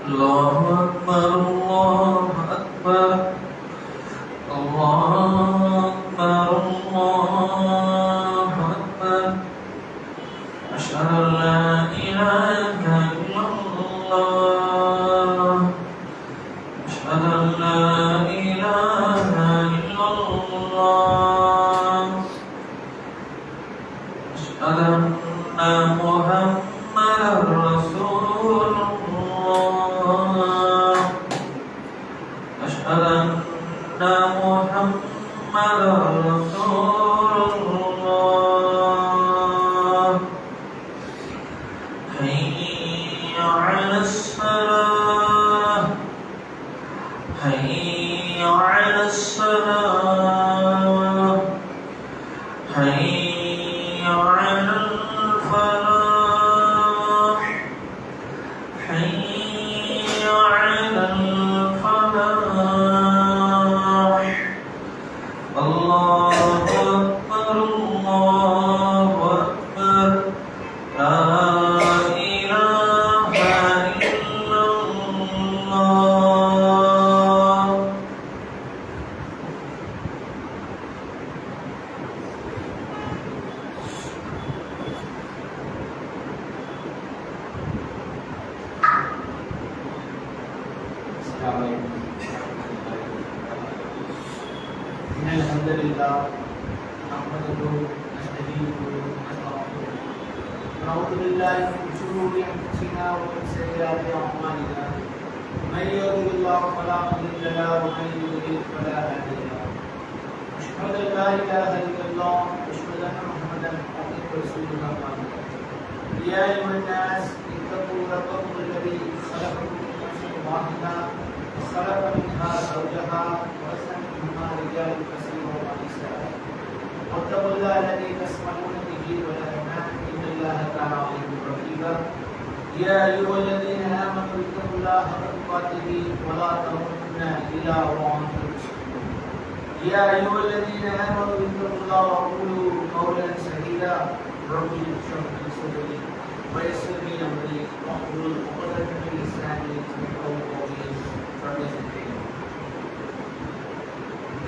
الله أكبر الله أكبر الله أكبر الله أكبر أشهد أن لا إله إلا الله أشهد أن لا إله إلا الله أشهد أن محمدا رسول الله أشهد أن محمدا رسول الله حي على الصلاة حي على الصلاة حي على الفلاح حي على الفلاح الله أكبر الله أكبر لا إله إلا الله السلام عليكم. إن الحمد لله نحمده ونستعينه ونستغفره ونعوذ بالله من شرور أنفسنا ومن سيئات أعمالنا من يهده الله فلا مضل له ومن يضلل فلا هادي له أشهد أن لا إله إلا الله وأشهد أن محمدا عبده ورسوله أما بعد يا أيها الناس اتقوا ربكم الذي خلقكم من نفس واحدة وخلق منها زوجها وبث منهما رجالا كثيرا ونساء واتقوا الله الذي تسمعون به والأرحام إن الله كان عليكم رقيبا يا أيها الذين آمنوا اتقوا الله حق تقاته ولا تموتن إلا وأنتم مسلمون يا أيها الذين آمنوا اتقوا الله وقولوا قولا سديدا رب اشرح لي صدري ويسر لي أمري واحلل عقدة من لساني يفقهوا قولي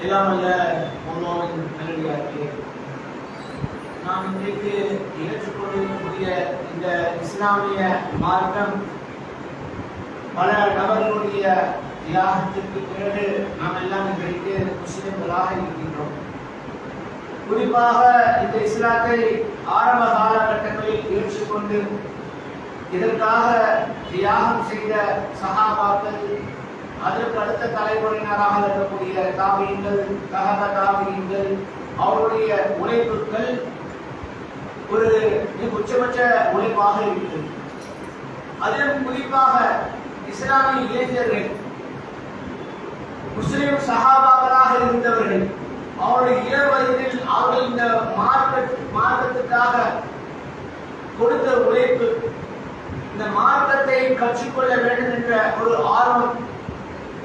எல்லாம் அல்ல அல்லாஹ்வின் நல்லடியார்களே, நாம் நாம் இன்றைக்கு ஏற்றுக்கொண்டிருக்கக்கூடிய இந்த இஸ்லாமிய மார்க்கம் பல நபர்களுடைய தியாகத்திற்கு பிறகு நாம் எல்லாம் இன்றைக்கு முஸ்லிம்களாக இருக்கின்றோம். குறிப்பாக இந்த இஸ்லாத்தை ஆரம்ப காலகட்டங்களில் ஏற்றுக்கொண்டு இதற்காக தியாகம் செய்த சஹாபாக்கள், அதற்கு அடுத்த தலைமுறையினராக இருக்கக்கூடிய தாபியீன்கள், தாபியீன்கள், அவருடைய உழைப்புகள் ஒரு உச்சபட்ச உழைப்பாக இருக்கிறது. அதிலும் குறிப்பாக இஸ்லாமிய இளைஞர்கள், முஸ்லிம் சஹாபாக்களாக இருந்தவர்கள், அவருடைய இளம் வயதில் அவர்கள் இந்த மார்க்கத்துக்காக கொடுத்த உழைப்பு, இந்த மார்க்கத்தை கற்றுக்கொள்ள வேண்டும் என்ற ஒரு ஆர்வம்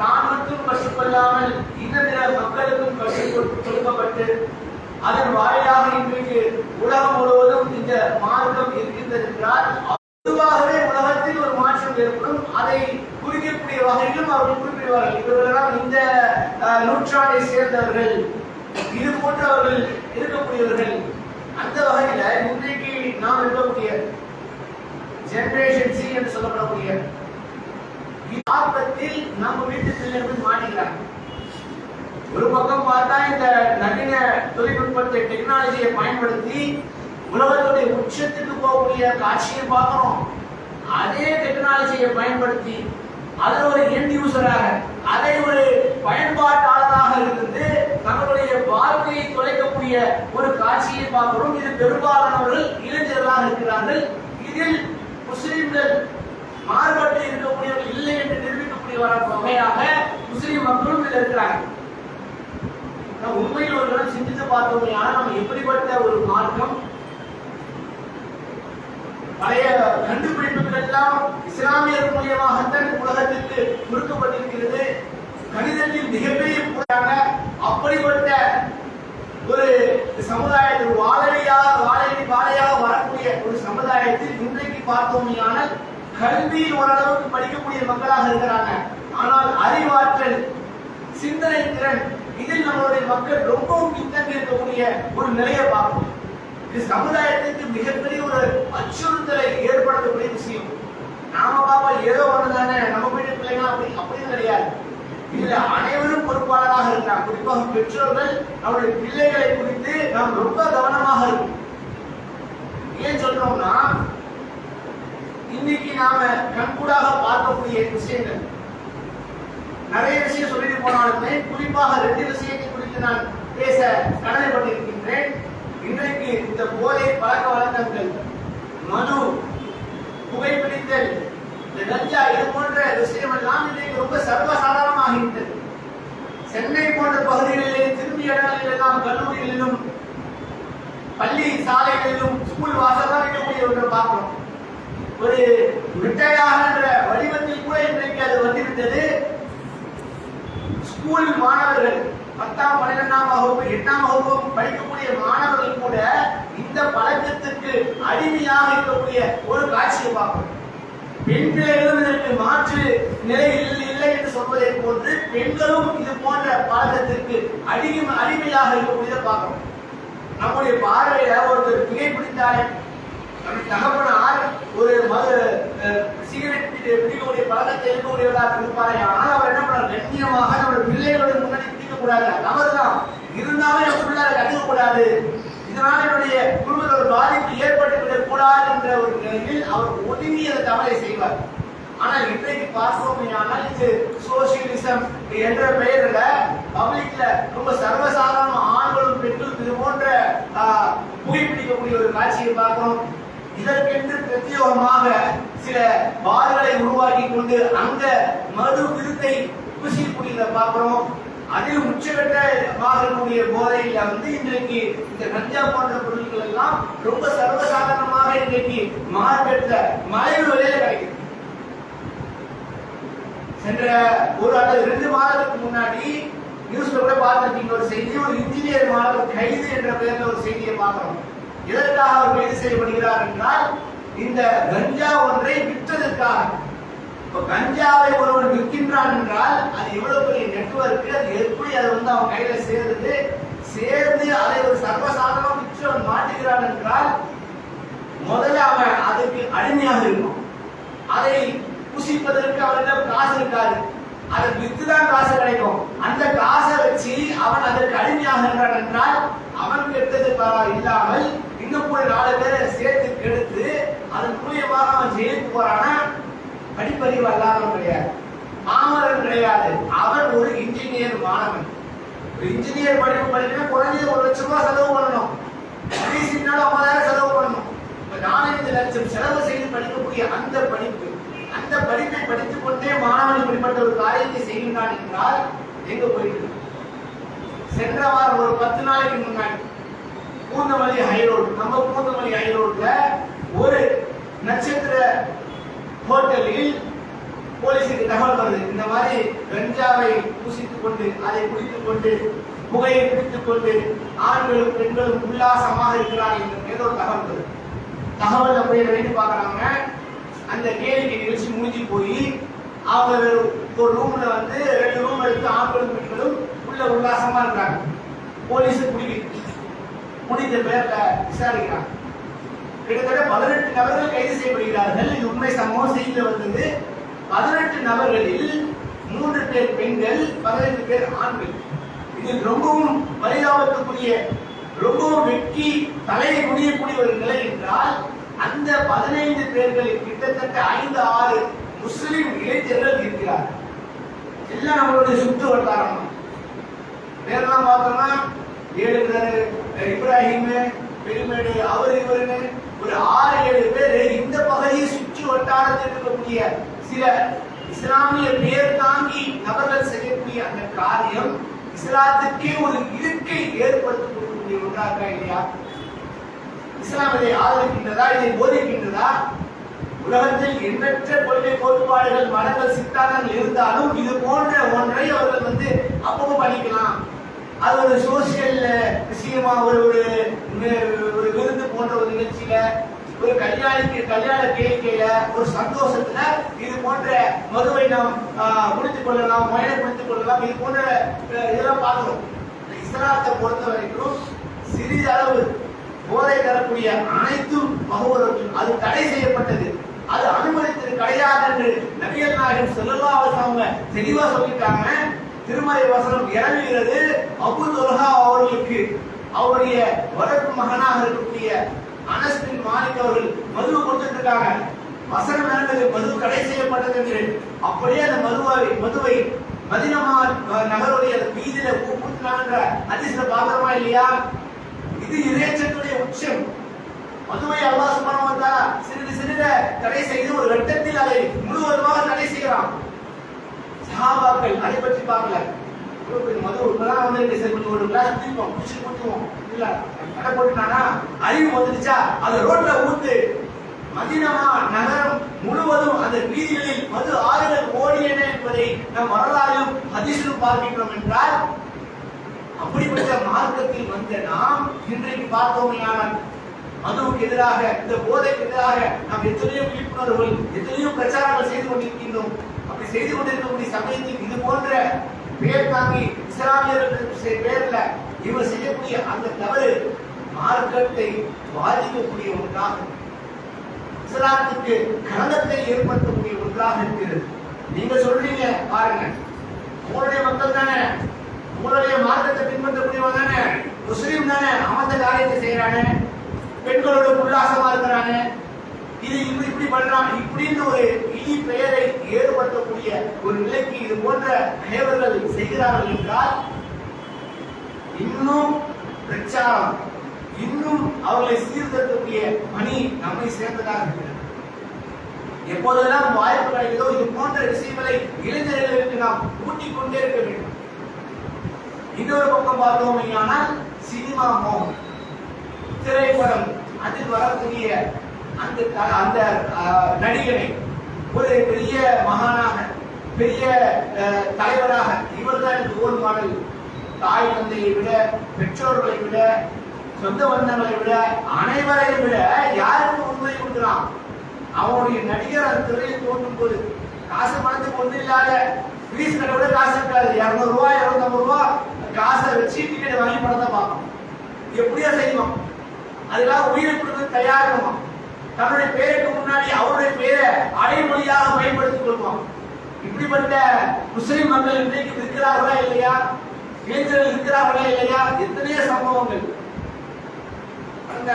தான் மட்டும் கற்றுக்கொள்ளாமல் இன்ன மக்களுக்கும் கற்றுக் கொடுக்கப்பட்டு அதன் வாயிலாக இன்றைக்கு உலகம் முழுவதும் இந்த மார்க்கம் இருக்கின்றது என்றால் பொதுவாகவே உலகத்தில் ஒரு மாற்றம் ஏற்படும். அதை குறிக்கக்கூடிய வகையிலும் அவர்கள் குறிப்பிடுவார்கள், இவர்களெல்லாம் இந்த நூற்றாண்டை சேர்ந்தவர்கள், இது போன்றவர்கள் இருக்கக்கூடியவர்கள். அந்த வகையில இன்றைக்கு நாம் இருக்கக்கூடிய ஜெனரேஷன் சி என்று சொல்லப்படக்கூடிய ஆபத்தில் நம்ம வீட்டு பிள்ளைகள் மாட்டிக்கிறாங்க. ஒரு பக்கம் பார்த்தா இந்த நவீன தொழில்நுட்பத்தை, டெக்னாலஜியை பயன்படுத்தி உலகத்துடைய உச்சத்துக்கு போகக்கூடிய காட்சியை பார்க்கிறோம். அதே டெக்னாலஜியை பயன்படுத்தி அதை ஒரு எண்ட் யூசராக, அதை ஒரு பயன்பாட்டாளராக இருந்து நம்மளுடைய வாழ்க்கையை தொலைக்கக்கூடிய ஒரு காட்சியை பார்க்கிறோம். இது பெரும்பாலானவர்கள் இளைஞர்களாக இருக்கிறார்கள். இதில் முஸ்லிம்கள் மாறுபட்டு இருக்கக்கூடியவர்கள் இல்லை என்று நிரூபிக்கக்கூடிய வகையாக முஸ்லிம் மக்களும் இதில் இருக்கிறார்கள். உண்மையில் ஒரு சிந்தித்து பார்த்தோம், நம்ம எப்படிப்பட்ட ஒரு மார்க்கம், பழைய கண்டுபிடிப்புகள் எல்லாம் இஸ்லாமியர் மூலியமாகத்தான் உலகத்திற்கு கொடுக்கப்பட்டிருக்கிறது. கணிதத்தில் மிகப்பெரிய போராக அப்படிப்பட்ட ஒரு சமுதாயத்தில் வாழையாக வரக்கூடிய ஒரு சமுதாயத்தில் இன்றைக்கு பார்த்தோமையானால் கல்வியில் ஓரளவுக்கு படிக்கக்கூடிய மக்களாக இருக்கிறாங்க. ஆனால் அறிவாற்றல், சிந்தனை திறன், இதில் நம்மளுடைய மக்கள் ரொம்பவும் பின்தங்கி இருக்கக்கூடிய ஒரு நிலையை பார்ப்போம். இது சமுதாயத்திற்கு மிகப்பெரிய ஒரு அச்சுறுத்தலை ஏற்படுத்தக்கூடிய விஷயம். நாம பாப்பா ஏதோ ஒண்ணுதானே, நம்ம வீட்டு பிள்ளைங்க அப்படின்னு கிடையாது. இதுல அனைவரும் பொறுப்பாளராக இருக்கிறார். குறிப்பாக பெற்றோர்கள் நம்முடைய பிள்ளைகளை குறித்து நாம் ரொம்ப கவனமாக இருக்கும். ஏன் சொல்றோம்னா, இன்னைக்கு நாம கண்கூடாக பார்க்கக்கூடிய விஷயங்கள் நிறைய விஷயம் சொல்லிட்டு போனாலுமே குறிப்பாக 2 விஷயத்தை குறித்து நான் பேச கடமைப்பட்டிருக்கின்றேன். இன்றைக்கு இந்த போதை பழக்க வழக்கங்கள், மது, புகைப்பிடித்தல், கஞ்சா, இது போன்ற விஷயம் எல்லாம் இன்றைக்கு ரொம்ப சர்வசாதாரணமாகிவிட்டது. சென்னை போன்ற பகுதிகளிலே, திரும்பிய இடங்களில் எல்லாம், கல்லூரிகளிலும், பள்ளி சாலைகளிலும், ஸ்கூல் வாசலாக இருக்கக்கூடிய ஒன்றை பார்க்கிறோம். ஒரு மிட்டாயாக என்ற வடிவத்தில் கூட இன்றைக்கு அது வந்துவிட்டது. ஸ்கூல் மாணவர்கள் 10ஆம் 12ஆம் வகுப்பு 8ஆம் வகுப்பு படிக்கக்கூடிய மாணவர்கள் கூட இந்த பழக்கத்திற்கு அடிமையாக இருக்கக்கூடிய ஒரு காட்சியை பார்க்கிறோம். பெண் பிள்ளைகளும் இதற்கு மாற்று நிலையில் இல்லை என்று சொல்வதை போன்று பெண்களும் இது போன்ற பழக்கத்திற்கு அடிமையாக இருக்கக்கூடியதை பார்க்கிறோம். நம்முடைய பார்வையில ஒருத்தர் புகைப்பிடித்தாலே, தகப்பனார் ஒரு சிகரெட் பிடிக்கக்கூடிய பழக்கத்தை இருக்கக்கூடியவராக இருப்பாரே, ஆனால் அவர் என்ன பண்ணார், கண்ணியமாக நம்முடைய பிள்ளைகளுடைய முன்னாடி பிடிக்க கூடாது, அவர்தான் இருந்தாலும் என் பிள்ளைகளை கற்றுக்க கூடாது, இதனால் என்னுடைய குடும்பத்தில் ஒரு பாதிப்பு ஏற்பட்டு விடக் கூடாது என்ற ஒரு நிலையில் அவர் ஒதுங்கி அந்த தவறை செய்வார். ஆனால் இன்றைக்கு பார்ப்போம், இது சோசியலிசம் என்ற பெயரில் பப்ளிக்ல ரொம்ப சர்வசாதாரண ஆண்களும் பெண்களும் இது போன்ற புகைப்பிடிக்கக்கூடிய ஒரு காட்சியை பார்க்கிறோம். இதற்கென்று பிரத்யேகமாக சில பார்களை உருவாக்கி கொண்டு அங்க மது விருத்தை பூசிக்கூடியதை பார்க்கிறோம். அதில் உச்சகட்டமாக இருக்கக்கூடிய போதையில இன்றைக்கு இந்த கஞ்சா போன்ற பொருட்கள் எல்லாம் ரொம்ப சர்வசாதாரணமாக இன்றைக்கு மார்க்கெட்ல மலிவு விலையில கிடைக்குது. சென்ற ஒரு அல்லது 2 மாதத்துக்கு முன்னாடி நியூஸ்ல கூட பார்த்திருக்கீங்க ஒரு செய்தி, ஒரு இன்ஜினியர் மாணவர் கைது என்ற பெயர்ல ஒரு செய்தியை பார்க்கிறோம். எதற்காக அவர் கைது செய்யப்படுகிறார் என்றால், இந்த கஞ்சா ஒன்றை விற்றதற்காக. கஞ்சாவை ஒருவர் விற்கின்றான் என்றால் அது எவ்வளவு பெரிய நெட்வொர்க், அது எப்படி அது அவன் கையில சேர்ந்து அதை ஒரு சர்வசாதாரணம் விற்று அவன் மாட்டுகிறான் செய்கிறான் என்றால் முதல்ல அவன் அதுக்கு அடிமையாக இருக்கும். அதை புசிப்பதற்கு அவனிடம் காசு இருக்காது, அதை வித்துதான் காசு கிடைக்கும். அந்த காசை வச்சு அவன் அதற்கு அடிமையாகிறான் என்றால் அவன் கெட்டது இல்லாமல் இன்னும் ஒரு 4 பேரை சேர்த்து கெடுத்து அதன் மூலியமாக அவன் ஜெயிலுக்கு போறானா படிப்பறிவு அல்லாதவன் கிடையாது, மாமரன் கிடையாது. அவன் ஒரு இன்ஜினியர் மாணவன். ஒரு இன்ஜினியர் படிப்பு படிக்கணும், குறைஞ்சது 1 லட்சம் ரூபாய் செலவு பண்ணணும், கடைசினாலும் 50,000 செலவு பண்ணணும். 4-5 லட்சம் செலவு செய்து படிக்கக்கூடிய அந்த படிப்பை படித்துக் கொண்டே மாணவன் இப்படிப்பட்ட ஒரு காரியத்தை செய்கின்றான் என்றால் எங்க போயிட்டு. சென்ற வாரம் ஒரு 10 நாளைக்கு முன்னாடி பூந்தமல்லி ஹைரோடு, நம்ம பூந்தமல்லி ஹைரோட்ல ஒரு நட்சத்திர ஹோட்டலில் போலீஸுக்கு தகவல் வருது, இந்த மாதிரி கஞ்சாவை பூசித்துக் கொண்டு அதை குடித்துக் கொண்டு புகையை குடித்துக் கொண்டு ஆண்களும் பெண்களும் உல்லாசமாக இருக்கிறார்கள் என்ற ஏதோ தகவல் வருது. தகவல் அப்படியே வேண்டி பாக்குறாங்க. அந்த கேளிக்கை நிகழ்ச்சி முடிஞ்சு போய் அவங்க ஒரு ரூம்ல வந்து 2 ரூம் எடுத்து ஆண்களும் பெண்களும் உள்ள உல்லாசமா இருக்கிறாங்க. போலீஸ் முடிந்த பேர்ல விசாரிக்கிறாங்க. கிட்டத்தட்ட 18 நபர்கள் கைது செய்யப்படுகிறார்கள். இது உண்மை சம்பவம் செய்தியில் வந்தது. 18 நபர்களில் 3 பேர் பெண்கள், 15 பேர் ஆண்கள். இது ரொம்பவும் பரிதாபத்துக்குரிய, ரொம்பவும் வெட்கி தலையை குனியக்கூடிய ஒரு நிலை என்றால் அந்த 15 பேர்களில் கிட்டத்தட்ட 5-6 முஸ்லிம் இளைஞர்கள் இருக்கிறார்கள். எல்லாம் நம்மளுடைய சுற்று வட்டாரம். நேரெல்லாம் பார்த்தோம்னா 7 பேர் இப்ராஹிம், பெருமேடு, அவர் இவருன்னு ஒரு 6-7 பேர் இந்த பகுதியை சுற்று வட்டாரத்தில் இருக்கக்கூடிய சில இஸ்லாமிய பேர் தாங்கி நபர்கள் செய்யக்கூடிய அந்த காரியம் இஸ்லாத்துக்கே ஒரு இருக்கை ஏற்படுத்தக்கூடிய ஒன்றாக இல்லையா? இஸ்லாம் இதை ஆதரிக்கின்றதா, இதை போதிக்கின்றதா? உலகத்தில் எண்ணற்ற கொள்கை கோட்பாடுகள், மதங்கள், சித்தாந்தங்கள் இருந்தாலும் இது போன்ற ஒன்றை அவர்கள் வந்து அப்பவும் பண்ணிக்கலாம். அது ஒரு சோசியல் விஷயமா, ஒரு விருந்து போன்ற ஒரு நிகழ்ச்சியில, ஒரு கல்யாண கேளிக்கையில, ஒரு சந்தோஷத்துல இது போன்ற மதுவை நாம் குடித்துக் கொள்ளலாம், மயனை குடித்துக் கொள்ளலாம். இது போன்ற இதெல்லாம் பார்க்கிறோம். இஸ்லாத்தை பொறுத்த வரைக்கும் சிறிதளவு போதை தரக்கூடிய அனைத்தும் மகோதரத்தில் அது தடை செய்யப்பட்டது, அது அனுமதித்தது கிடையாது என்று நபிகள் நாயகம் ஸல்லல்லாஹு அலைஹி வஸல்லம் தெளிவா சொல்லிட்டாங்க. திருமறை வசனம் இறங்குகிறது. அபூ துல்ஹா அவர்களுக்கு அவருடைய வளர்ப்பு மகனாக இருக்கக்கூடிய அனஸ் பின் மாலிக் அவர்கள் மதுவை கொடுத்துட்டு இருக்காங்க. வசனம் இறங்குது, மது தடை செய்யப்பட்டது என்று. அப்படியே அந்த மதுவை மதீனா நகருடைய வீதியில ஊற்றினாங்க. ஹதீஸ்ல பாக்குறோமா இல்லையா? இது இறைச்சத்துடைய உச்சம். மதுவை அல்லாஹ் சுப்ஹானஹு வ தஆலா சிறிது தடை செய்து ஒரு கட்டத்தில் அதை முழுவதுமாக தடை செய்யறான். சஹாபாக்கள் அதை பற்றி பார்க்கல. மது இப்பதான் வந்து சரி பண்ணி ஒரு கிளாஸ் குடிப்போம், குடிச்சு குடிச்சுவோம் இல்ல கடை போட்டுனானா அறிவு வந்துடுச்சா அதை ரோட்ல ஊத்து. மதீனா நகரம் முழுவதும் அந்த வீதிகளில் மது ஆறுகள் ஓடியன என்பதை நம் வரலாறும் ஹதீஸிலும் பார்க்கின்றோம் என்றால், அப்படிப்பட்ட மார்க்கத்தில் வந்த நாம் இன்றைக்கு பார்த்தோமையானால் மதுவுக்கு எதிராக, இந்த போதைக்கு எதிராக நாம் எத்தனையோ விழிப்புணர்வுகள், எத்தனையோ பிரச்சாரங்கள் செய்து கொண்டிருக்கின்றோம். அப்படி செய்து கொண்டிருக்கக்கூடிய சமயத்தில் இது போன்ற பேர் தாங்கி இஸ்லாமியர்கள் பேர்ல இவர் செய்யக்கூடிய அந்த தவறு மார்க்கத்தை பாதிக்கக்கூடிய ஒன்றாக, இஸ்லாத்துக்கு களங்கத்தை ஏற்படுத்தக்கூடிய ஒன்றாக இருக்கிறது. நீங்க சொல்றீங்க பாருங்க, உங்களுடைய மக்கள் தானே, உங்களுடைய மார்க்கத்தை பின்பற்றக்கூடியவங்க தானே, முஸ்லீம் தானே, அந்த காரியத்தை செய்யறானே, பெண்களோட உல்லாசமா இருக்கிறானே, இது இப்படி பண்றான், இப்படின்னு ஒரு இனி பெயரை ஏற்படுத்தக்கூடிய ஒரு நிலைக்கு இது போன்ற அனைவர்கள் செய்கிறார்கள் என்றால் இன்னும் பிரச்சாரம், இன்னும் அவர்களை சீர்திருத்தக்கூடிய பணி நம்மை சேர்ந்ததாக இருக்கிறது. எப்போதெல்லாம் வாய்ப்பு கிடைக்கிறதோ இது போன்ற விஷயங்களை இளைஞர்களுக்கு நாம் ஊட்டிக் கொண்டே இருக்க வேண்டும். இன்னொரு பக்கம் பார்த்தோம் ஆனால் சினிமா மோகம், திரைப்படம், அதில் வரக்கூடிய அந்த நடிகனை ஒரு பெரிய மகானாக, பெரிய தலைவராக, இவர்தான் எனக்கு ரோல் மாடல். தாய் தந்தையை விட, பெற்றோர்களை விட, சொந்த பந்தங்களை விட, அனைவரையும் விட யாருக்கு உண்மை கொடுக்கிறான்? அவனுடைய நடிகர் அந்த துறையில் தோன்றும் போது காசு பணத்துக்கு ஒன்றும் இல்லாத, பீஸ் கடை விட காசு இருக்காது, 200 ரூபாய் 250 ரூபாய் காசை வச்சு டிக்கெட் வாங்கி படத்தை பார்ப்போம். எப்படியா செய்வோம்? அதெல்லாம் உயிரை கொடுத்து தயாரிக்குமா, தன்னுடைய பேருக்கு முன்னாடி அவருடைய பேரை அடைமொழியாக பயன்படுத்திக் கொள்வோம். இப்படிப்பட்ட முஸ்லிம் மக்கள் இன்றைக்கு இருக்கிறார்களா இல்லையா, இளைஞர்கள் இருக்கிறார்களா இல்லையா? எத்தனையோ சம்பவங்கள். அந்த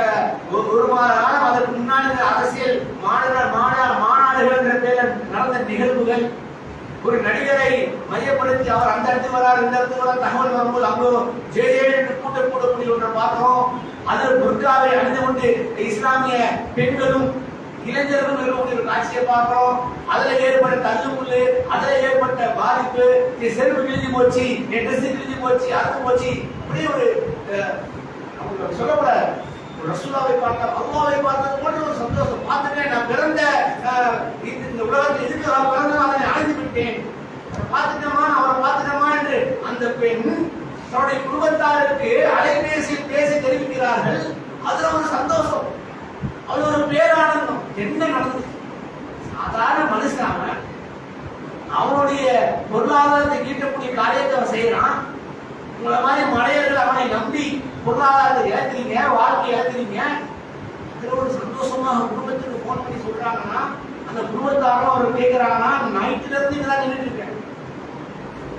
ஒரு மாத காலம் அதற்கு முன்னாடி அரசியல் மாநாடுகள் என்ற பெயரில் நடந்த நிகழ்வுகள், ஒரு நடிகரை மையப்படுத்தி அவர் அந்த இடத்துக்கு வரார் இந்த இடத்துக்கு வரார் தகவல் வரும்போது அங்கோ ஜே என்று கூட்டக்கூடிய ஒன்றை பார்த்தோம். அதில் புர்காவை அணிந்து கொண்டு இஸ்லாமிய பெண்களும் இளைஞர்களும் இருக்கக்கூடிய ஒரு காட்சியை பார்க்கிறோம். அதுல ஏற்பட்ட தள்ளுமுள்ளு, அதுல ஏற்பட்ட பாதிப்பு, என் செருப்பு கிழிஞ்சு போச்சு, என் ட்ரெஸ் கிழிஞ்சு போச்சு, அறுத்து போச்சு, அப்படியே ஒரு சொல்லக்கூடாது. ரசூலாவை பார்த்தால் அல்லாஹ்வை பார்த்தது போன்ற ஒரு சந்தோஷம். பார்த்துட்டேன், நான் பிறந்த இந்த உலகத்தில் எதுக்கு நான் பிறந்த அதை அடைந்து விட்டேன், பார்த்துட்டோமா அவரை பார்த்துட்டோமா என்று அந்த பெண் தன்னுடைய குடும்பத்தாருக்கு அலைபேசியில் பேசி தெரிவிக்கிறார்கள். அதுல ஒரு சந்தோஷம், அது ஒரு பேரானந்தம். என்ன நடந்தது? சாதாரண மனுஷன் அவனுடைய பொருளாதாரத்தை ஈட்டக்கூடிய காரியத்தை அவன் செய்யறான். உங்களை மாதிரி மடையர்கள் அவனை நம்பி பொருளாதாரத்தை இழக்கிறீங்க, வாழ்க்கையை இழக்கிறீங்க. இதுல ஒரு சந்தோஷமாக குடும்பத்துக்கு போன் பண்ணி சொல்றாங்கன்னா அந்த குடும்பத்தாரும் அவர் கேட்கிறாங்கன்னா நைட்ல இருந்து இங்கதான் நின்றுட்டு இருக்கேன்.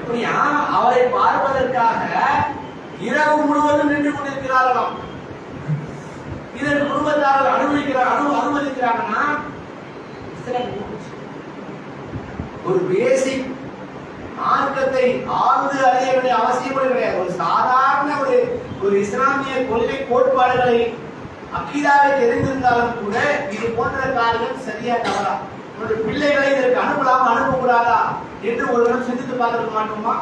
எப்படியா அவரை பார்ப்பதற்காக இரவு முழுவதும் நின்று கொண்டிருக்கிறார்களாம். இதற்கு குடும்பத்தார்கள் அனுமதிக்கிறாங்கன்னா ஒரு பேசிக் மார்க்கத்தை ஆழ்ந்து அறிய வேண்டிய அவசியம் கிடையாது. ஒரு சாதாரண ஒரு இஸ்லாமிய கொள்கை கோட்பாடுகளை அக்கீதாவை தெரிந்திருந்தாலும் கூட இது போன்ற காரியம் சரியா தவறா, ஒரு பிள்ளைகளை இதற்கு அனுப்பலாமா அனுப்பக்கூடாதா என்று ஒருவரும் சிந்தித்து பார்க்க மாட்டோமா?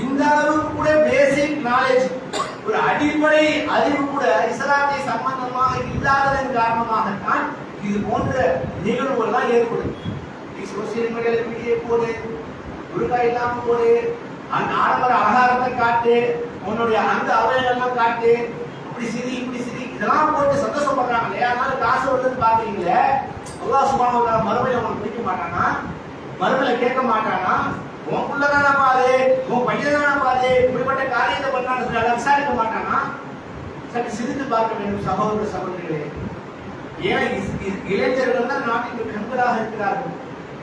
இந்த அளவுக்கு கூட பேசிக் நாலேஜ், ஒரு அடிப்படை அறிவு கூட இஸ்லாமிய சம்பந்தமாக இல்லாததன் காரணமாகத்தான் இது போன்ற நிகழ்வுகள்லாம் ஏற்படும். சோசியல் மீடியாவில் வீடியோ போடு, குருக்கா இல்லாம போடு, அந்த ஆடம்பர ஆகாரத்தை காட்டு, உன்னுடைய அந்த அவயெல்லாம் காட்டு, இப்படி சிரி இப்படி சிரி, இதெல்லாம் போட்டு சந்தோஷப்படுறாங்க இல்லையா? அதனால காசு வருதுன்னு பாக்குறீங்களே, அல்லாஹ் சுப்ஹானஹு வ தஆலா மறுமையில உனக்கு பிடிக்க மாட்டானா? மறுமையில கேட்க மாட்டானா? உன் புள்ளதான பாரு, உன் பையனான பாரு, இப்படிப்பட்ட காரியத்தை பண்ணான்னு சொல்லி விசாரிக்க மாட்டானா? சற்று சிரித்து பார்க்க வேண்டும் சகோதர சகோதரிகளே. ஏன் இளைஞர்கள் தான் நாட்டின் கண்களாக இருக்கிறார்கள்.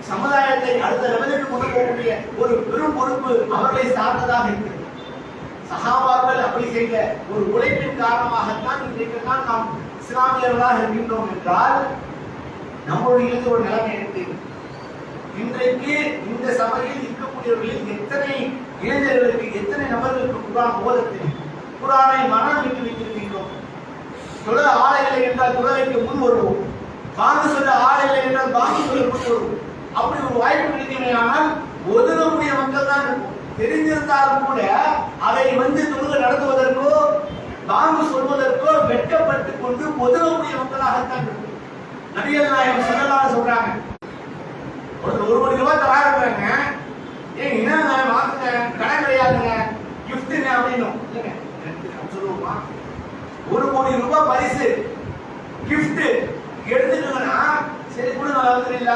சமுதாயத்தை அடுத்த லெவலுக்கு கொண்டு போகக்கூடிய ஒரு பெரும் பொறுப்பு அவர்களை சார்ந்ததாக இருக்கிறது. சஹாபாக்கள் அப்படி செய்த ஒரு உழைப்பின் காரணமாகத்தான் இன்றைக்கு தான் நாம் இஸ்லாமியர்களாக இருக்கின்றோம் என்றால் நம்முடைய ஒரு நிலைமை இருக்கு. இன்றைக்கு இந்த சபையில் இருக்கக்கூடியவர்களில் எத்தனை இளைஞர்களுக்கு, எத்தனை நபர்களுக்கு குர்ஆன் ஓதத்தில் குர்ஆனை மனம் விட்டு வைத்திருக்கின்றோம். தொழ ஆலைகளை என்றால் தொழுகைக்கு முன் வருவோம், பாங்கு சொல்ல ஆலைகளை என்றால் பாங்கு சொல்ல முன் வருவோம். அப்படி ஒரு வாய்ப்பு கிடைக்கலையானால் ஒதுங்கக்கூடிய மக்கள் தான் இருக்கும். தெரிந்திருந்தாலும் கூட அதை தொழுகை நடத்துவதற்கோ பாங்கு சொல்வதற்கோ வெட்கப்பட்டுக் கொண்டு ஒதுங்கக்கூடிய மக்களாகத்தான் இருக்கும். நபிகள் நாயகம் ஸல்லல்லாஹு அலைஹி சொல்றாங்க, ஒரு கோடி ரூபாய் தராங்க, ஏன் என்ன வாங்குங்க, கடன் கிடையாதுங்க, கிஃப்ட்டுங்க அப்படின்னு சொல்லுவோமா? 1 கோடி ரூபாய் பரிசு கிஃப்ட் எடுத்துக்கணும்னா சரி கொடுங்க, வந்துடல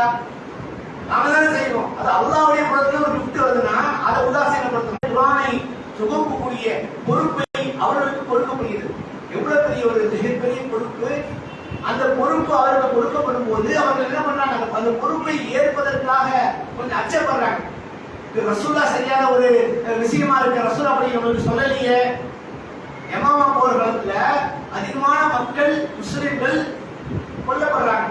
நாம தானே செய்வோம். அது அல்லாஹ்வுடைய புறத்துல ஒரு கிஃப்ட் வருதுன்னா அதை உதாசீனப்படுத்தணும். குர்ஆனை சுமக்கக்கூடிய பொறுப்பை அவர்களுக்கு கொடுக்கப்படுகிறது. எவ்வளவு பெரிய ஒரு மிகப்பெரிய பொறுப்பு! அந்த பொறுப்பு அவர்களுக்கு கொடுக்கப்படும் போது அவர்கள் என்ன பண்றாங்க? அந்த பொறுப்பை ஏற்பதற்காக கொஞ்சம் அச்சப்படுறாங்க. ரசூலா சரியான ஒரு விஷயமா இருக்கு, ரசூலா அப்படி நம்மளுக்கு சொல்லலையே. யமாமா போற காலத்துல அதிகமான மக்கள் முஸ்லிம்கள் கொல்லப்படுறாங்க.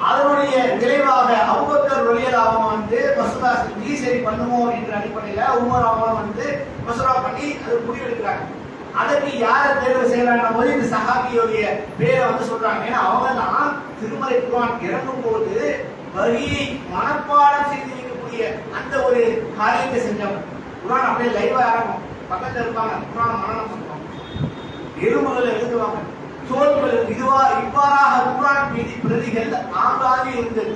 அதனுடைய விளைவாக அபூபக்கர் ரலியல்லாஹு அன்ஹு மசூரா செஞ்சு சரி பண்ணுவோம் என்ற அடிப்படையில் உமர் அவங்க மசூரா பண்ணி அது முடிவெடுக்கிறாங்க. அதற்கு யாரை தேர்வு செய்யறாங்க போது இந்த சஹாபியோடைய பேரை சொல்றாங்க. ஏன்னா அவங்க தான் திருமலை குர்ஆன் இறங்கும் போது வரியை மனப்பாடம் செய்து வைக்கக்கூடிய அந்த ஒரு காரியத்தை செஞ்சவங்க. குர்ஆன் அப்படியே லைவா இறங்கும், பக்கத்துல இருப்பாங்க, குர்ஆன் மனனம் பண்ணுவாங்க, எலும்புகள் எழுதுவாங்க, தோல்கள் இவ்வாறாக குர்ஆன் மீதி பிரதிகள் ஆங்காங்கே இருந்தது.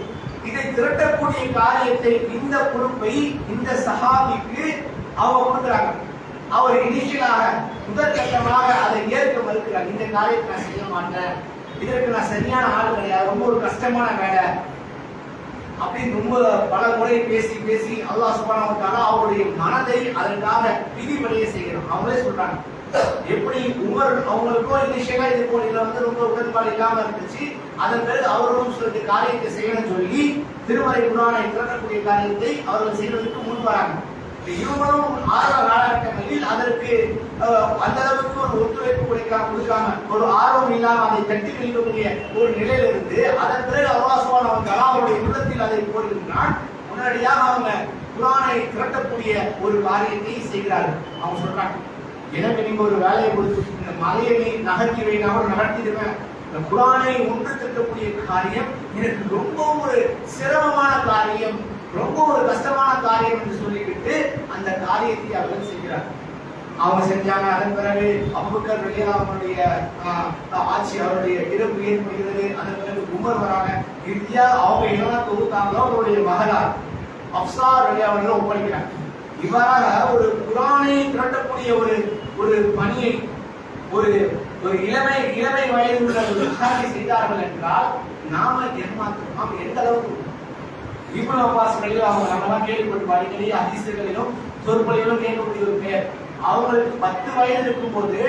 இதை திரட்டக்கூடிய காரியத்தை, இந்த பொறுப்பை இந்த சஹாபிக்கு அவங்க கொடுக்குறாங்க. அவர் இனிஷியலாக முதற்கட்டமாக அதை ஏற்க மறுக்கிறார். இந்த காரியத்தை நான் செய்ய மாட்டேன், இதற்கு நான் சரியான ஆள் கிடையாது, ரொம்ப ஒரு கஷ்டமான வேலை அப்படின்னு ரொம்ப பல முறை பேசி பேசி அல்லாஹ் சுப்ஹானஹு வ தஆலா அவருடைய மனதை அதற்காக விதிபடிய செய்கிறான். அவங்களே சொல்றாங்க, எப்படி உமர் அவங்களுக்கும் இனிஷியலா இது போல இதுல வந்து ரொம்ப உடன்பாடு இல்லாம இருந்துச்சு. அதன் பிறகு அவர்களும் சில காரியத்தை செய்யணும்னு சொல்லி திருமறை குர்ஆனை திரட்டக்கூடிய காரியத்தை அவர்கள் செய்வதற்கு முன் வராங்க. இவங்களும் ஆரம்ப காலகட்டங்களில் அதற்கு அந்த அளவுக்கு ஒரு ஒத்துழைப்பு கொடுக்காம ஒரு ஆர்வம் இல்லாம அதை தட்டி கழிக்கக்கூடிய ஒரு நிலையில இருந்து அதன் பிறகு அல்லாஹ் சுப்ஹானஹு வ தஆலா அவருடைய உள்ளத்தில் அதை போடுகின்றான். முன்னாடியாக அவங்க குர்ஆனை திரட்டக்கூடிய ஒரு காரியத்தை செய்கிறார்கள். அவங்க சொல்றாங்க, எனக்கு நீங்க ஒரு வேலையை கொடுத்து இந்த மலையை நீ நகர்த்தி வைனாலும் நகர்த்திடுவேன், இந்த குர்ஆனை ஒன்று திரட்டக்கூடிய காரியம் எனக்கு ரொம்ப ஒரு சிரமமான காரியம், ரொம்ப ஒரு கஷ்டமான காரியம் என்று சொல்லிவிட்டு அந்த காரியத்தை அவர்கள் செய்கிறார்கள். அவங்க செஞ்சாங்க. அதன் பிறகு அபூபக்கர் ரலியல்லாஹு அவருடைய ஆட்சி அவருடைய இறப்பு ஏற்படுகிறது. அதன் பிறகு உமர் வராங்க. இறுதியா அவங்க என்ன தொகுத்தாங்களோ அவருடைய மகளார் அப்சா ரலியல்லாஹு அவர்கள் ஒப்படைக்கிறாங்க. இவ்வாறாக ஒரு குர்ஆனை திரட்டக்கூடிய ஒரு பணியை ஒரு இளமை வயது உள்ள செய்தார்கள் என்றால் நாம எந்த அளவுக்கு இப்னு அப்பாஸ் ரலியல்லாஹு அன்ஹு நம்ம கேள்விப்பட்டு அடிக்கடி ஹதீஸ்களிலும் சொற்பொழிவிலும் கேட்கக்கூடிய ஒரு பெயர். அவங்களுக்கு 10 வயது இருக்கும் போது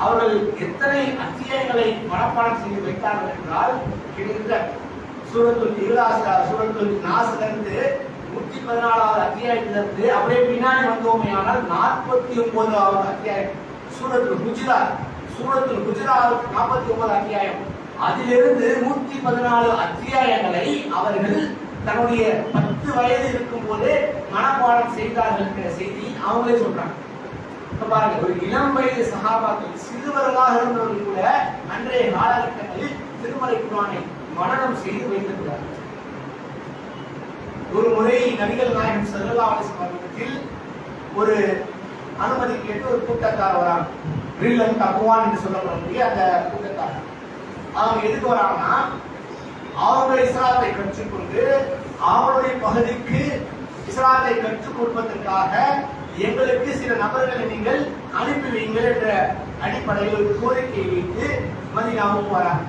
அவர்கள் எத்தனை அத்தியாயங்களை மனப்பாடம் செய்து வைத்தார்கள் என்றால் கிட்டத்தட்ட சூரத்துல் இக்லாஸ் சூரத்துல் நாஸ்ல இருந்து 114வது அத்தியாயத்திலிருந்து அப்படியே பின்னாடி வந்தோமேயானால் 49வது அத்தியாயம் சூரத்துல் ஹுஜராத் 49 அத்தியாயம். அதிலிருந்து 114 அத்தியாயங்களை அவர்கள் தன்னுடைய 10 வயது இருக்கும் போது மனப்பாடம் செய்தார்கள் என்கிற செய்தி அவங்களே சொல்றாங்க. பாருங்க, ஒரு இளம் வயது சஹாபாக்கள் சிறுவர்களாக இருந்தவர்கள் கூட அன்றைய காலகட்டங்களில் திருமறை குர்ஆனை மனனம் செய்து வைத்திருக்கிறார்கள். ஒரு முறை நபிகள் நாயகம் ஸல்லல்லாஹு அலைஹி வஸல்லம் ஒரு அனுமதி கேட்டு ஒரு கூட்டத்தார் வராங்க. ரில்லன் தக்வான் என்று சொல்லப்படக்கூடிய அந்த கூட்டத்தார் அவங்க எதுக்கு வராங்கன்னா, அவங்க இஸ்லாத்தை கற்றுக்கொண்டு அவருடைய பகுதிக்கு இஸ்லாத்தை கற்றுக் கொடுப்பதற்காக எங்களுக்கு சில நபர்களை நீங்கள் அனுப்பி வைங்கள் என்ற அடிப்படையில் ஒரு கோரிக்கையை வைத்து மதீனாவுக்கு வராங்க.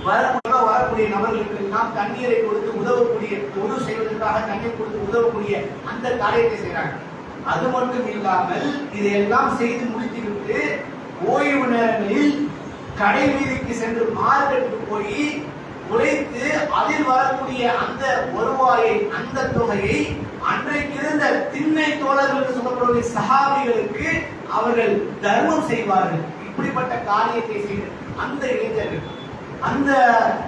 வரக்கூடிய நபர்களுக்கு நாம் தண்ணீரை கொடுத்து உதவக்கூடிய உதவு செய்வதற்காக தண்ணீர் கொடுத்து உதவக்கூடிய அந்த காரியத்தை செய்யறாங்க. அது மட்டும் இல்லாமல் இதையெல்லாம் செய்து முடித்துவிட்டு ஓய்வு நேரங்களில் கடை வீதிக்கு சென்று மார்க்கெட்டுக்கு போய் உழைத்து அதில் வரக்கூடிய அந்த வருவாயை அந்த தொகையை அன்றைக்கு இருந்த திண்ணை தோழர்கள் என்று சொல்லக்கூடிய சஹாபிகளுக்கு அவர்கள் தர்மம் செய்வார்கள். இப்படிப்பட்ட காரியத்தை செய்த அந்த இளைஞர்கள் அந்த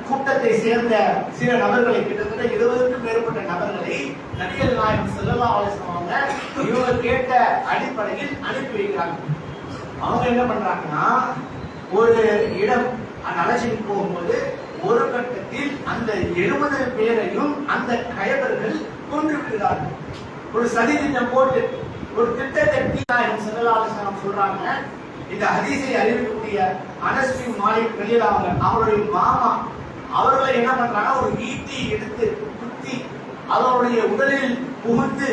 கூட்டத்தை சேர்ந்த சில நபர்களை கிட்டத்தட்ட 20க்கும் மேற்பட்ட நபர்களை நபிகள் நாயகம் ஸல்லல்லாஹு அலைஹி வஸல்லம் இவங்க கேட்ட அடிப்படையில் அனுப்பி வைக்கிறாங்க. அவங்க என்ன பண்றாங்கன்னா, ஒரு இடம் அழைச்சிட்டு போகும்போது ஒரு கட்டத்தில் அந்த 70 பேரையும் அந்த கயவர்கள் கொன்று விடுகிறார்கள். ஒரு சதி திட்டம் போட்டு ஒரு திட்டத்தை நாயகம் ஸல்லல்லாஹு அலைஹி வஸல்லம் சொல்றாங்க. இந்த ஹதீஸை அறிவிக்கக்கூடிய அனஸ் பின் மாலிக் ரலியல்லாஹு அன்ஹு அவருடைய மாமா அவர்களை என்ன பண்றாங்க, ஒரு ஈட்டி எடுத்து குத்தி அவருடைய உடலில் புகுந்து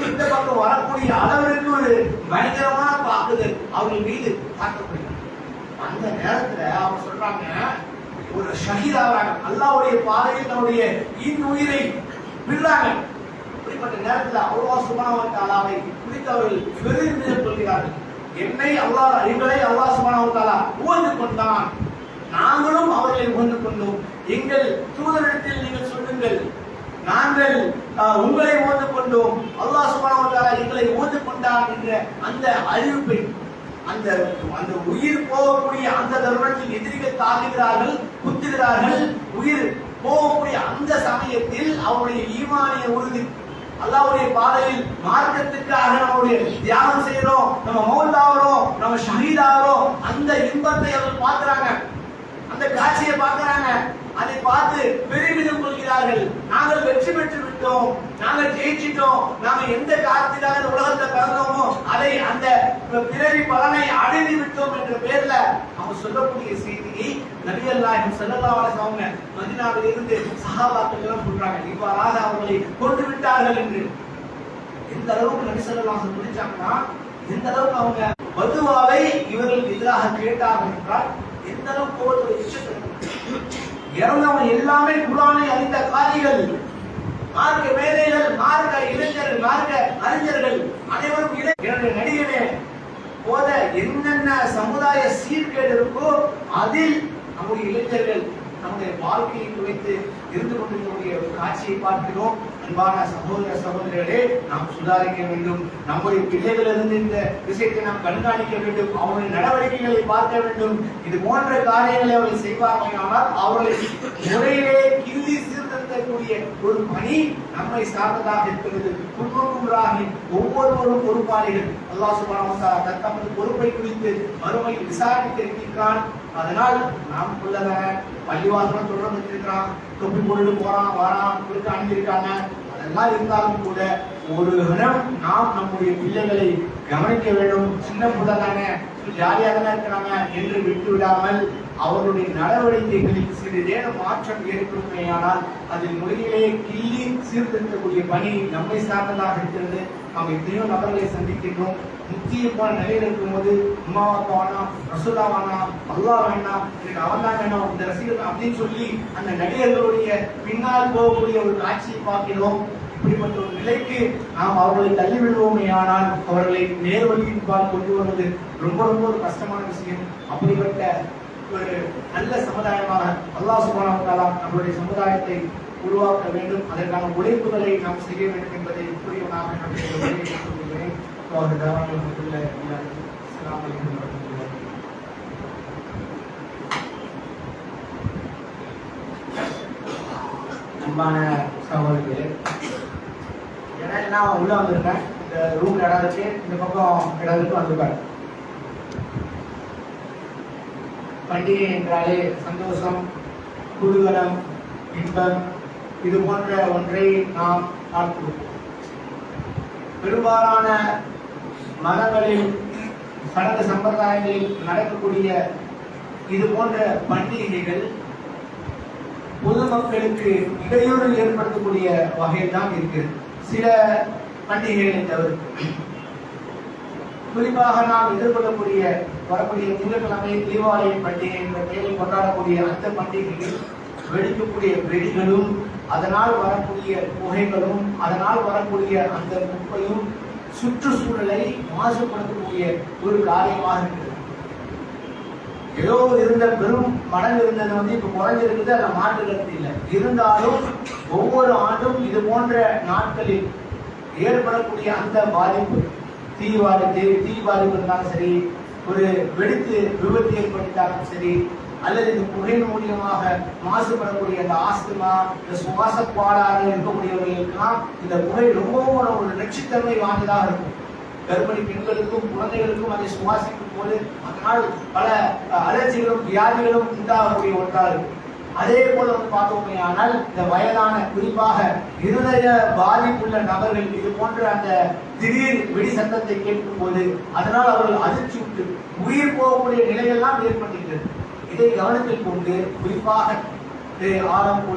இந்த பக்கம் வரக்கூடிய அளவிற்கு ஒரு பயங்கரமான தாக்குதல் அவர்கள் மீது தாக்கப்படுகிறது. அந்த நேரத்துல அவங்க சொல்றாங்க, ஒரு ஷஹீதாகிறாங்க, அல்லாஹ்வுடைய பாதையில் தன்னுடைய இன்னுயிரை விடுறாங்க. இப்படிப்பட்ட நேரத்தில் அல்லாஹ் சுப்ஹானஹு வ தஆலாவை குறித்து அவர்கள் பெருமிதம் கொள்கிறார்கள். எங்களை அல்லாஹ் சுப்ஹானஹு வ தஆலா உவந்து கொண்டான், நாங்களும் அவர்களை உவந்து கொண்டோம். எங்கள் தூதரிடத்தில் நீங்கள் சொல்லுங்கள், நாங்கள் உங்களை உவந்து கொண்டோம், அல்லாஹ் சுப்ஹானஹு வ தஆலா எங்களை உவந்து கொண்டான் என்ற அந்த அறிவிப்பை அந்த உயிர் போகக்கூடிய அந்த தருணத்தில் எதிரிகள் தாக்குகிறார்கள், குத்துகிறார்கள். உயிர் போகக்கூடிய அந்த சமயத்தில் அவருடைய ஈமானிய உறுதி, அல்லாஹ்வுடைய பாதையில் மார்க்கத்துக்காக நம்முடைய தியாகம் செய்யறோம், நம்ம மௌத்தாகிறோம், நம்ம ஷஹீதாகிறோம், அந்த இன்பத்தை அவர்கள் பார்க்கிறாங்க, அந்த காட்சியை பார்க்கிறாங்க. அதை பார்த்து பெருமிதம் கொள்கிறார்கள். நாங்கள் வெற்றி பெற்று விட்டோம், நாங்கள் ஜெயிச்சிட்டோம், நாங்கள் எந்த காரணத்திற்காக இந்த உலகத்தை பிறந்தோமோ அதை அந்த பிறவி பலனை அடைந்து விட்டோம் என்ற பேர்ல அவங்க சொல்லக்கூடிய செய்தியை நபிகள் நாயகம் ஸல்லல்லாஹு அலைஹி வஸல்லம் மதீனாவில் இருந்து சஹாபாக்கள் எல்லாம் சொல்றாங்க. இவ்வாறாக அவர்களை கொண்டு விட்டார்கள் என்று. எந்த அளவுக்கு நபி ஸல்லல்லாஹு அலைஹி வஸல்லம் முடிச்சாங்கன்னா, எந்த அளவுக்கு அவங்க பதுவாவை இவர்களுக்கு எதிராக கேட்டார்கள் என்றால் எந்த அளவுக்கு கோபத்தோட இச்சத்தை இறந்தவன் எல்லாமே குர்ஆனை அறிந்த காரிகள், மார்க்க மேதைகள், மார்க்க இளைஞர்கள், மார்க்க அறிஞர்கள் அனைவரும் நடிகனே போத என்னென்ன சமுதாய சீர்கேடு இருக்கோ அதில் நம்முடைய இளைஞர்கள் நம்முடைய வாழ்க்கையை குறித்து இருந்து கொண்டிருக்கக்கூடிய ஒரு காட்சியை பார்க்கிறோம். அன்பான சகோதர சகோதரிகளே, நாம் சுதாரிக்க வேண்டும். நம்முடைய பிள்ளைகளிலிருந்து இந்த விஷயத்தை நாம் கண்காணிக்க வேண்டும். அவருடைய நடவடிக்கைகளை பார்க்க வேண்டும். இது போன்ற காரியங்களை அவர்கள் செய்வார்கள். அவர்களை முறையிலே கிள்ளி சீர்திருத்தக்கூடிய ஒரு பணி நம்மை சார்ந்ததாக இருக்கிறது. குடும்பங்களாகி ஒவ்வொருவரும் பொறுப்பாளிகள். அல்லாஹ் சுப்ஹானஹு வ தஆலா தமது பொறுப்பை குறித்து மறுமையில் விசாரிக்க இருக்கிறான். அதனால் நாம் உள்ளவன் பள்ளிவாசலும் தொடர்ந்து இருக்கிறான், தொப்பி போட்டு போறான் வரான், கொடுத்து அணிஞ்சிருக்காங்க. அதெல்லாம் இருந்தாலும் கூட ஒரு கணம் நாம் நம்முடைய பிள்ளைகளை கவனிக்க வேண்டும். சின்ன பிள்ளை தானே, ஜாலியாக தானே இருக்கிறாங்க என்று விட்டு விடாமல் அவருடைய நடவடிக்கைகளில் சிறிதேனும் மாற்றம் ஏற்படுமையானால் அதில் முறையிலே கிள்ளி சீர்திருத்தக்கூடிய பணி நம்மை சார்ந்ததாக இருக்கிறது. நாம் எத்தனையோ நபர்களை சந்திக்கின்றோம். முக்கியமான நிலையில் இருக்கும்போது உம்மாவாப்பா வேணாம், ரசூலா வேணாம், அல்லாஹ் வேணாம், எனக்கு அவன் தான் வேணும், இந்த ரசிகர்கள் அப்படின்னு சொல்லி அந்த நடிகர்களுடைய பின்னால் போகக்கூடிய ஒரு காட்சியை பார்க்கிறோம். இப்படிப்பட்ட ஒரு நிலைக்கு நாம் அவர்களை தள்ளிவிடுவோமே ஆனால் அவர்களை நேர்வழியின் பால் கொண்டு வருவது ரொம்ப ரொம்ப ஒரு கஷ்டமான விஷயம். அப்படிப்பட்ட ஒரு நல்ல சமுதாயமாக அல்லாஹ் சுப்ஹானஹு வ தஆலா நம்முடைய சமுதாயத்தை உருவாக்க வேண்டும். அதற்கான உழைப்புகளை நாம் செய்ய வேண்டும் என்பதை புரியவனாக அன்பான சகோதரர்களே, ஏன்னா நான் உள்ள வந்திருக்கேன். இந்த ரூம் இடம் இருக்கு, இந்த பக்கம் இடம் இருக்கு, வந்துருக்காரு. பண்டிகை என்றாலே சந்தோஷம், குதூகலம், இன்பம், இது போன்ற ஒன்றை நாம் பார்க்கிறோம். பெரும்பாலான மதங்களில் சடங்கு சம்பிரதாயங்களில் நடக்கக்கூடிய இது போன்ற பண்டிகைகள் பொதுமக்களுக்கு இடையூறு ஏற்படுத்தக்கூடிய வகையில் தான் இருக்கிறது. சில பண்டிகைகளை தவிர்த்து குறிப்பாக நாம் எதிர்கொள்ளக்கூடிய வரக்கூடிய திங்கட்கிழமை தீபாவளி பண்டிகை என்ற பெயரில் கொண்டாடக்கூடிய அந்த பண்டிகையில் வெடிக்கக்கூடிய வெடிகளும் அதனால் வரக்கூடிய புகைகளும் அதனால் வரக்கூடிய அந்த குப்பையும் சுற்றுச்சூழலை மாசுபடுத்தக்கூடிய ஒரு காரியமாக இருக்கிறது. ஏதோ இருந்த பெரும் மடங்கு இருந்தது இப்ப குறைஞ்சிருக்குது, அதை மாற்று கருத்து இல்லை. இருந்தாலும் ஒவ்வொரு ஆண்டும் இது போன்ற நாட்களில் ஏற்படக்கூடிய அந்த பாதிப்பு, தீ பாதிப்பு இருந்தாலும் சரி, ஒரு வெடித்து விபத்து ஏற்பட்டாலும் சரி, அல்லது இந்த புகையின் மூலியமாக மாசுபடக்கூடிய அந்த ஆஸ்துமா, இந்த சுவாச கோளாறு இருக்கக்கூடியவர்களுக்கெல்லாம் இந்த புகை ரொம்பவும் ஒரு நச்சுத்தன்மை வாய்ந்ததாக இருக்கும். கர்ப்பிணி பெண்களுக்கும் குழந்தைகளுக்கும் அதை சுவாசிக்கும் போது அதனால் பல அலர்ஜிகளும் வியாதிகளும் உண்டாகக்கூடிய ஒன்றாக இருக்கும். அதே போல பார்த்தோமே ஆனால் இந்த வயதான குறிப்பாக இருதய பாதிப்புள்ள நபர்கள் இது போன்ற அந்த திடீர் வெடி சத்தத்தை கேட்கும் போது அதனால் அவர்கள் அதிர்ச்சி விட்டு உயிர் போகக்கூடிய நிலையெல்லாம் ஏற்பட்டிருக்கிறது. இதை கவனத்தில் கொண்டு குறிப்பாக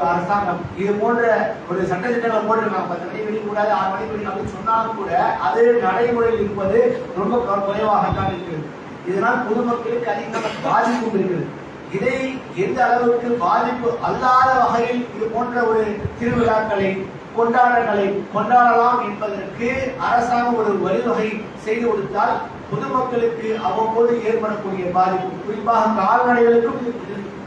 அரசாங்கம் இது போன்ற ஒரு சட்டத்திட்டங்கள் போட்டிருக்காங்க. 10 மணிக்கு வெடிக்கூடாது, 6 மணிக்கு வெடி அப்படின்னு சொன்னாலும் கூட அது நடைமுறையில் இருப்பது ரொம்ப குறைவாகத்தான் இருக்கிறது. இதனால் பொதுமக்களுக்கு அதிகமான பாதிப்பும் இருக்கிறது. இதை எந்த அளவுக்கு பாதிப்பு அல்லாத வகையில் இது போன்ற ஒரு திருவிழாக்களை கொண்டாடலாம் என்பதற்கு அரசாங்கம் ஒரு வழிவகை செய்து கொடுத்தால் பொதுமக்களுக்கு அவ்வப்போது ஏற்படக்கூடிய பாதிப்பு, குறிப்பாக கால்நடைகளுக்கும்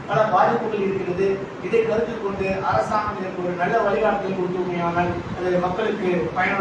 பல பாதிப்புகள் இருக்கிறது. இதை கருத்தில் கொண்டு அரசாங்கம் இதற்கு ஒரு நல்ல வழிகாட்டுதல் கொடுத்தோமையானால் அது மக்களுக்கு பயனுள்ள